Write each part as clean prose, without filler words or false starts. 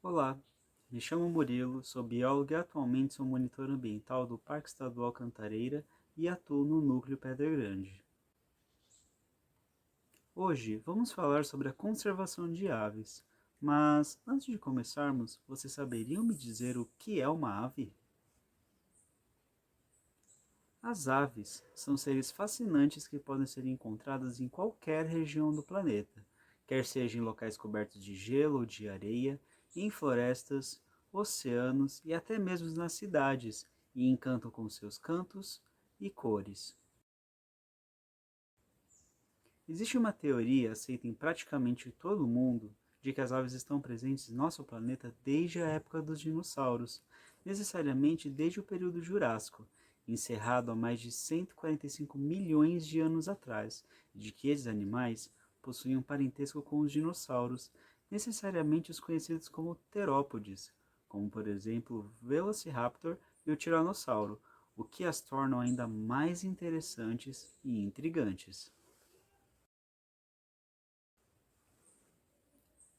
Olá, me chamo Murilo, sou biólogo e atualmente sou monitor ambiental do Parque Estadual Cantareira e atuo no Núcleo Pedra Grande. Hoje vamos falar sobre a conservação de aves, mas antes de começarmos, vocês saberiam me dizer o que é uma ave? As aves são seres fascinantes que podem ser encontradas em qualquer região do planeta, quer seja em locais cobertos de gelo ou de areia, em florestas, oceanos e até mesmo nas cidades, e encantam com seus cantos e cores. Existe uma teoria aceita em praticamente todo o mundo de que as aves estão presentes em nosso planeta desde a época dos dinossauros, necessariamente desde o período Jurássico, encerrado há mais de 145 milhões de anos atrás, e de que esses animais possuíam parentesco com os dinossauros, necessariamente os conhecidos como terópodes, como por exemplo o Velociraptor e o Tiranossauro, o que as tornam ainda mais interessantes e intrigantes.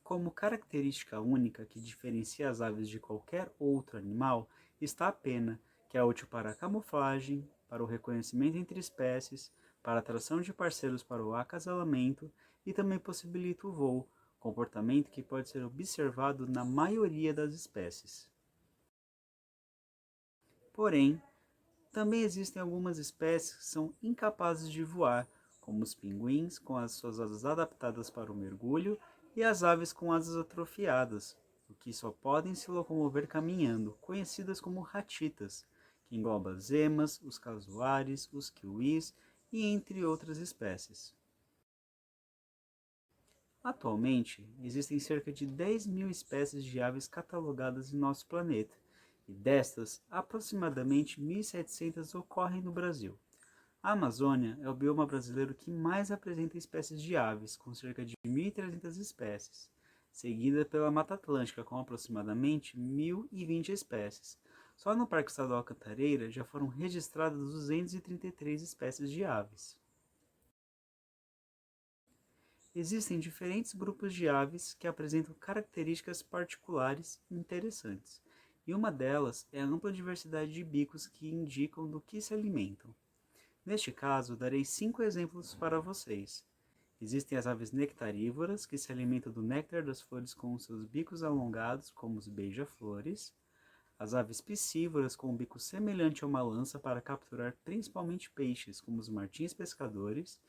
Como característica única que diferencia as aves de qualquer outro animal está a pena, que é útil para a camuflagem, para o reconhecimento entre espécies, para a atração de parceiros para o acasalamento e também possibilita o voo, comportamento que pode ser observado na maioria das espécies. Porém, também existem algumas espécies que são incapazes de voar, como os pinguins com as suas asas adaptadas para o mergulho e as aves com asas atrofiadas, o que só podem se locomover caminhando, conhecidas como ratitas, que engloba as emas, os casuares, os kiwis e entre outras espécies. Atualmente, existem cerca de 10 mil espécies de aves catalogadas em nosso planeta, e destas, aproximadamente 1.700 ocorrem no Brasil. A Amazônia é o bioma brasileiro que mais apresenta espécies de aves, com cerca de 1.300 espécies, seguida pela Mata Atlântica, com aproximadamente 1.020 espécies. Só no Parque Estadual Cantareira já foram registradas 233 espécies de aves. Existem diferentes grupos de aves que apresentam características particulares e interessantes, e uma delas é a ampla diversidade de bicos que indicam do que se alimentam. Neste caso, darei 5 exemplos para vocês. Existem as aves nectarívoras, que se alimentam do néctar das flores com seus bicos alongados, como os beija-flores. As aves piscívoras, com um bico semelhante a uma lança para capturar principalmente peixes, como os martins pescadores.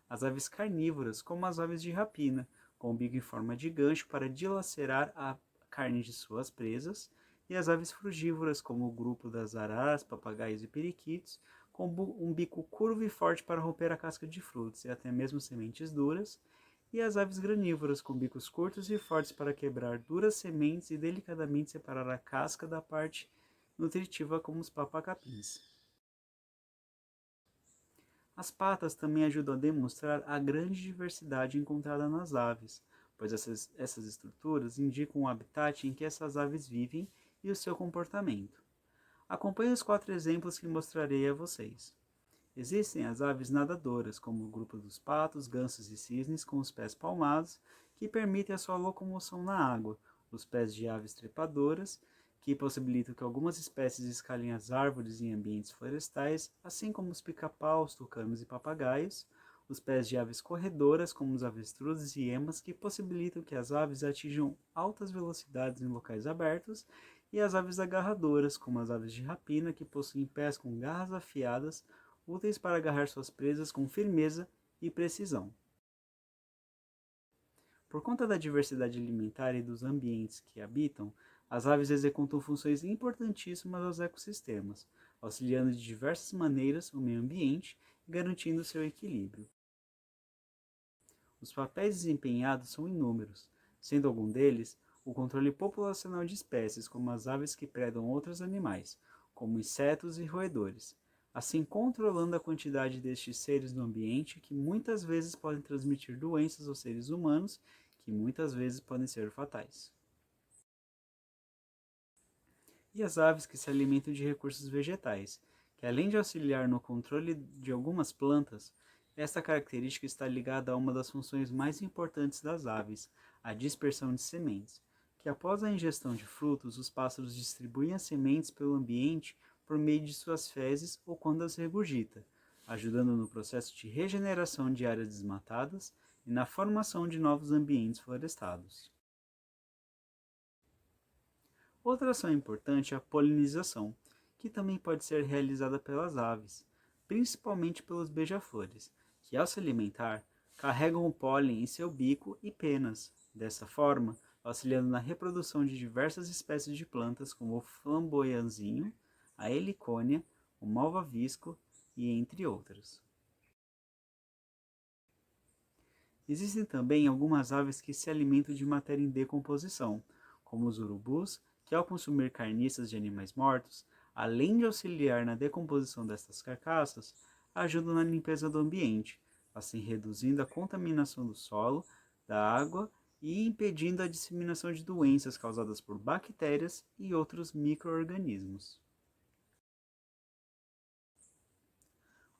As aves carnívoras, como as aves de rapina, com o bico em forma de gancho para dilacerar a carne de suas presas. E as aves frugívoras, como o grupo das araras, papagaios e periquitos, com um bico curvo e forte para romper a casca de frutos e até mesmo sementes duras, e as aves granívoras, com bicos curtos e fortes para quebrar duras sementes e delicadamente separar a casca da parte nutritiva, como os papacapins. As patas também ajudam a demonstrar a grande diversidade encontrada nas aves, pois essas estruturas indicam o habitat em que essas aves vivem e o seu comportamento. Acompanhe os 4 exemplos que mostrarei a vocês. Existem as aves nadadoras, como o grupo dos patos, gansos e cisnes com os pés palmados, que permitem a sua locomoção na água, os pés de aves trepadoras, que possibilitam que algumas espécies escalem as árvores em ambientes florestais, assim como os pica-paus, tucanos e papagaios, os pés de aves corredoras, como os avestruzes e emas, que possibilitam que as aves atinjam altas velocidades em locais abertos, e as aves agarradoras, como as aves de rapina, que possuem pés com garras afiadas, úteis para agarrar suas presas com firmeza e precisão. Por conta da diversidade alimentar e dos ambientes que habitam, as aves executam funções importantíssimas aos ecossistemas, auxiliando de diversas maneiras o meio ambiente e garantindo seu equilíbrio. Os papéis desempenhados são inúmeros, sendo algum deles o controle populacional de espécies, como as aves que predam outros animais, como insetos e roedores, assim controlando a quantidade destes seres no ambiente, que muitas vezes podem transmitir doenças aos seres humanos, que muitas vezes podem ser fatais. E as aves que se alimentam de recursos vegetais, que além de auxiliar no controle de algumas plantas, esta característica está ligada a uma das funções mais importantes das aves, a dispersão de sementes, que após a ingestão de frutos, os pássaros distribuem as sementes pelo ambiente por meio de suas fezes ou quando as regurgita, ajudando no processo de regeneração de áreas desmatadas e na formação de novos ambientes florestados. Outra ação importante é a polinização, que também pode ser realizada pelas aves, principalmente pelos beija-flores, que ao se alimentar, carregam o pólen em seu bico e penas, dessa forma, auxiliando na reprodução de diversas espécies de plantas como o flamboyanzinho, a helicônia, o malvavisco e entre outras. Existem também algumas aves que se alimentam de matéria em decomposição, como os urubus, que ao consumir carniças de animais mortos, além de auxiliar na decomposição destas carcaças, ajudam na limpeza do ambiente, assim reduzindo a contaminação do solo, da água e impedindo a disseminação de doenças causadas por bactérias e outros micro-organismos.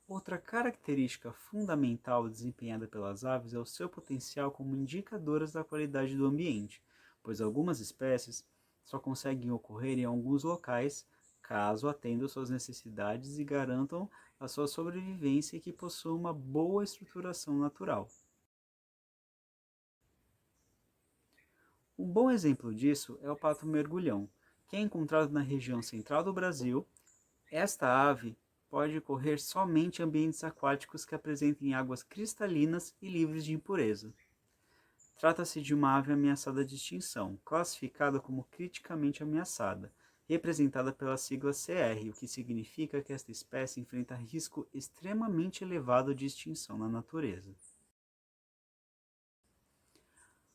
Outra característica fundamental desempenhada pelas aves é o seu potencial como indicadoras da qualidade do ambiente, pois algumas espécies só conseguem ocorrer em alguns locais caso atendam suas necessidades e garantam a sua sobrevivência e que possuam uma boa estruturação natural. Um bom exemplo disso é o pato mergulhão, que é encontrado na região central do Brasil. Esta ave pode correr somente em ambientes aquáticos que apresentem águas cristalinas e livres de impureza. Trata-se de uma ave ameaçada de extinção, classificada como criticamente ameaçada, representada pela sigla CR, o que significa que esta espécie enfrenta risco extremamente elevado de extinção na natureza.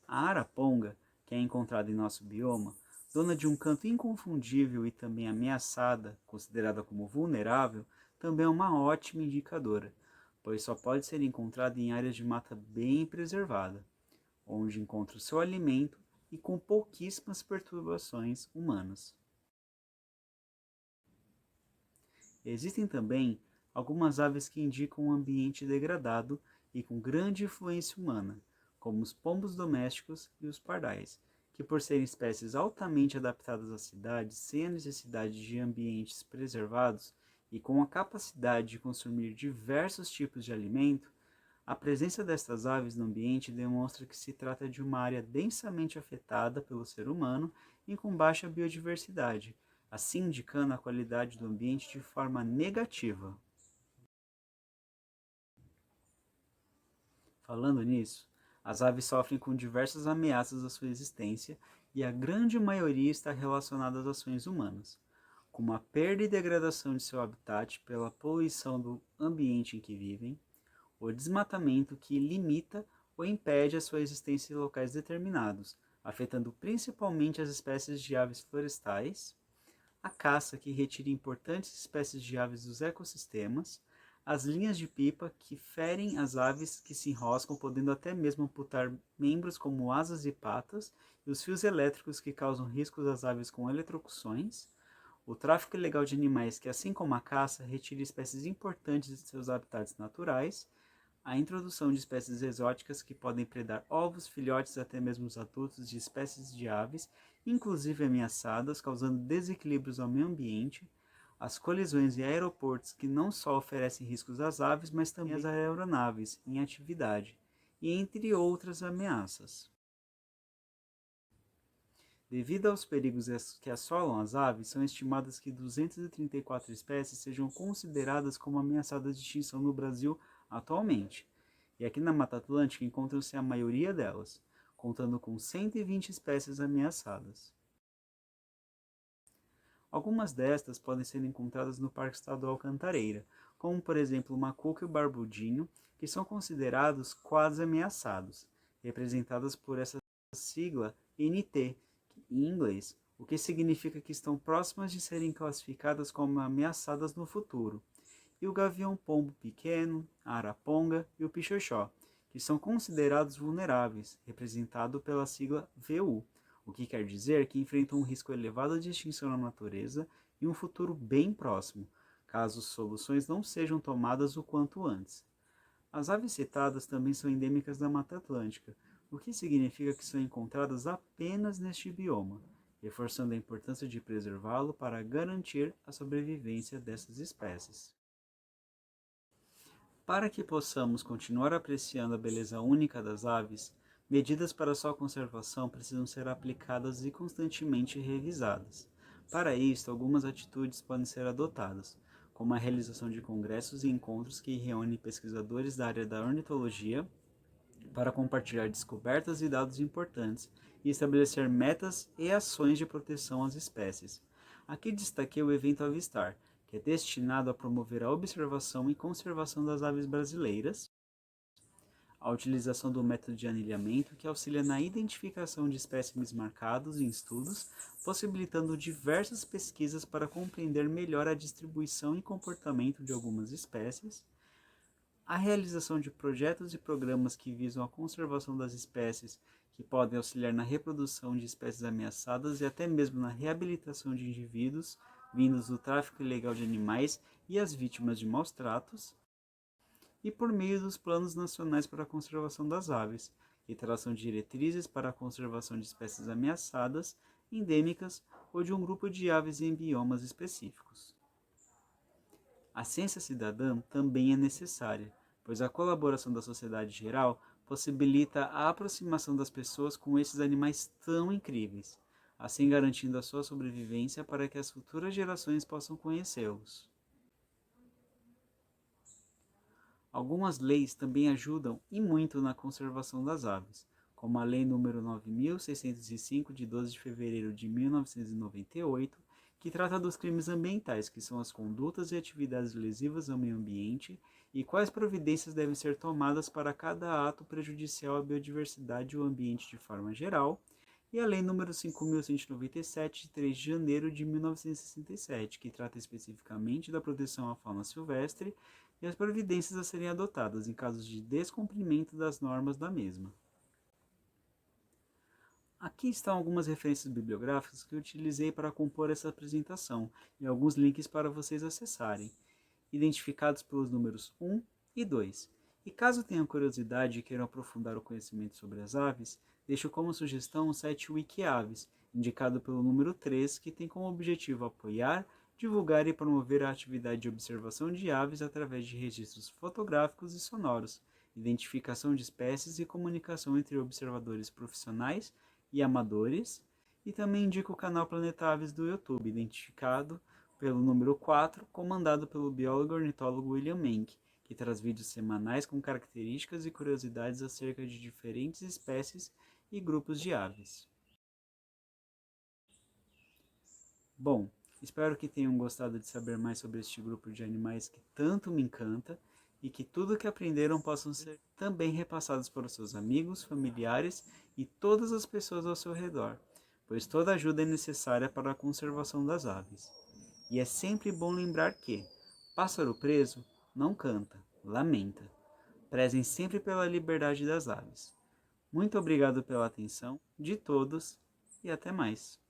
A araponga, que é encontrada em nosso bioma, dona de um canto inconfundível e também ameaçada, considerada como vulnerável, também é uma ótima indicadora, pois só pode ser encontrada em áreas de mata bem preservada, onde encontra o seu alimento e com pouquíssimas perturbações humanas. Existem também algumas aves que indicam um ambiente degradado e com grande influência humana, como os pombos domésticos e os pardais, que por serem espécies altamente adaptadas às cidades, sem a necessidade de ambientes preservados e com a capacidade de consumir diversos tipos de alimento, a presença destas aves no ambiente demonstra que se trata de uma área densamente afetada pelo ser humano e com baixa biodiversidade, assim indicando a qualidade do ambiente de forma negativa. Falando nisso, as aves sofrem com diversas ameaças à sua existência e a grande maioria está relacionada às ações humanas, como a perda e degradação de seu habitat pela poluição do ambiente em que vivem, o desmatamento que limita ou impede a sua existência em locais determinados, afetando principalmente as espécies de aves florestais, a caça que retira importantes espécies de aves dos ecossistemas, as linhas de pipa que ferem as aves que se enroscam, podendo até mesmo amputar membros como asas e patas, e os fios elétricos que causam riscos às aves com eletrocuções, o tráfico ilegal de animais que, assim como a caça, retira espécies importantes de seus habitats naturais, a introdução de espécies exóticas que podem predar ovos, filhotes e até mesmo os adultos de espécies de aves, inclusive ameaçadas, causando desequilíbrios ao meio ambiente, as colisões em aeroportos que não só oferecem riscos às aves, mas também às aeronaves em atividade, e entre outras ameaças. Devido aos perigos que assolam as aves, são estimadas que 234 espécies sejam consideradas como ameaçadas de extinção no Brasil atualmente. E aqui na Mata Atlântica encontram-se a maioria delas, contando com 120 espécies ameaçadas. Algumas destas podem ser encontradas no Parque Estadual Cantareira, como por exemplo o macuco e o barbudinho, que são considerados quase ameaçados, representadas por essa sigla NT, em inglês, o que significa que estão próximas de serem classificadas como ameaçadas no futuro, e o gavião-pombo pequeno, a araponga e o pichoxó, que são considerados vulneráveis, representado pela sigla VU, o que quer dizer que enfrentam um risco elevado de extinção na natureza e um futuro bem próximo, caso soluções não sejam tomadas o quanto antes. As aves citadas também são endêmicas da Mata Atlântica, o que significa que são encontradas apenas neste bioma, reforçando a importância de preservá-lo para garantir a sobrevivência dessas espécies. Para que possamos continuar apreciando a beleza única das aves, medidas para sua conservação precisam ser aplicadas e constantemente revisadas. Para isto, algumas atitudes podem ser adotadas, como a realização de congressos e encontros que reúnem pesquisadores da área da ornitologia para compartilhar descobertas e dados importantes e estabelecer metas e ações de proteção às espécies. Aqui destaquei o evento Avistar, que é destinado a promover a observação e conservação das aves brasileiras, a utilização do método de anilhamento, que auxilia na identificação de espécimes marcados em estudos, possibilitando diversas pesquisas para compreender melhor a distribuição e comportamento de algumas espécies, a realização de projetos e programas que visam a conservação das espécies, que podem auxiliar na reprodução de espécies ameaçadas e até mesmo na reabilitação de indivíduos vindos do tráfico ilegal de animais e as vítimas de maus tratos, e por meio dos Planos Nacionais para a Conservação das Aves, que traçam diretrizes para a conservação de espécies ameaçadas, endêmicas ou de um grupo de aves em biomas específicos. A ciência cidadã também é necessária, pois a colaboração da sociedade geral possibilita a aproximação das pessoas com esses animais tão incríveis, assim garantindo a sua sobrevivência para que as futuras gerações possam conhecê-los. Algumas leis também ajudam e muito na conservação das aves, como a Lei nº 9.605, de 12 de fevereiro de 1998, que trata dos crimes ambientais, que são as condutas e atividades lesivas ao meio ambiente, e quais providências devem ser tomadas para cada ato prejudicial à biodiversidade e ao ambiente de forma geral, e a Lei nº 5.197, de 3 de janeiro de 1967, que trata especificamente da proteção à fauna silvestre e as providências a serem adotadas em casos de descumprimento das normas da mesma. Aqui estão algumas referências bibliográficas que eu utilizei para compor essa apresentação e alguns links para vocês acessarem, identificados pelos números 1 e 2. E caso tenham curiosidade e queiram aprofundar o conhecimento sobre as aves, deixo como sugestão o site Wikiaves, indicado pelo número 3, que tem como objetivo apoiar, divulgar e promover a atividade de observação de aves através de registros fotográficos e sonoros, identificação de espécies e comunicação entre observadores profissionais e amadores, e também indico o canal Planeta Aves do YouTube, identificado pelo número 4, comandado pelo biólogo ornitólogo William Menck, que traz vídeos semanais com características e curiosidades acerca de diferentes espécies e grupos de aves. Bom, espero que tenham gostado de saber mais sobre este grupo de animais que tanto me encanta e que tudo que aprenderam possam ser também repassados para os seus amigos, familiares e todas as pessoas ao seu redor, pois toda ajuda é necessária para a conservação das aves. E é sempre bom lembrar que pássaro preso não canta, lamenta. Prezem sempre pela liberdade das aves. Muito obrigado pela atenção de todos e até mais.